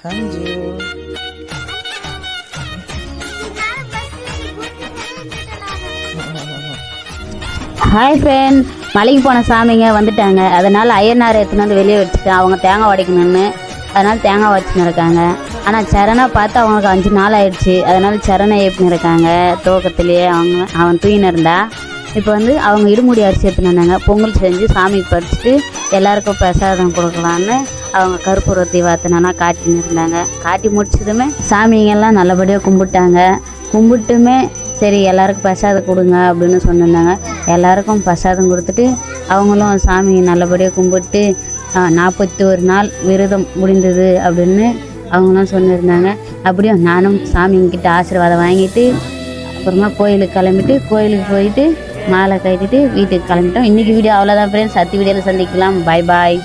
Sanju hi friend, மலைக்கு போன சாமிங்க வந்துட்டாங்க. அதனால் ஐயனார் எடுத்துன்னு வந்து வெளியே வச்சுட்டேன். அவங்க தேங்காய் உடைக்கணுன்னு, அதனால் தேங்காய் உடச்சின்னு இருக்காங்க. ஆனால் சரணை பார்த்து அவங்களுக்கு 5 நாள் ஆயிடுச்சு. அதனால் சரணை ஏப்பின்னு இருக்காங்க துவக்கத்துலேயே. அவன் தூயின்னு இருந்தா. இப்போ வந்து அவங்க இருமுடி அரிசி எடுத்துன்னு வந்தாங்க. பொங்கல் செஞ்சு சாமிக்கு பறிச்சுட்டு எல்லாருக்கும் பிரசாதம் கொடுக்கலான்னு அவங்க கற்பூரத்தை வாத்தினா காட்டின்னு இருந்தாங்க. காட்டி முடிச்சதுமே சாமிங்கெல்லாம் நல்லபடியாக கும்பிட்டாங்க. கும்பிட்டுமே சரி எல்லாருக்கும் பிரசாதம் கொடுங்க அப்படின்னு சொன்னிருந்தாங்க. எல்லாருக்கும் பிரசாதம் கொடுத்துட்டு அவங்களும் சாமி நல்லபடியாக கும்பிட்டு 41 நாள் விரதம் முடிந்தது அப்படின்னு அவங்களும் சொன்னிருந்தாங்க. அப்படியும் நானும் சாமிங்கிட்ட ஆசீர்வாதம் வாங்கிட்டு அப்புறமா கோயிலுக்கு கிளம்பிட்டு கோயிலுக்கு போயிட்டு மாலை கட்டிட்டு வீட்டுக்கு கிளம்பிட்டோம். இன்றைக்கி வீடியோ அவ்வளோதான் ஃப்ரெண்ட்ஸ். அடுத்த வீடியோவில் சந்திக்கலாம். பாய் பாய்.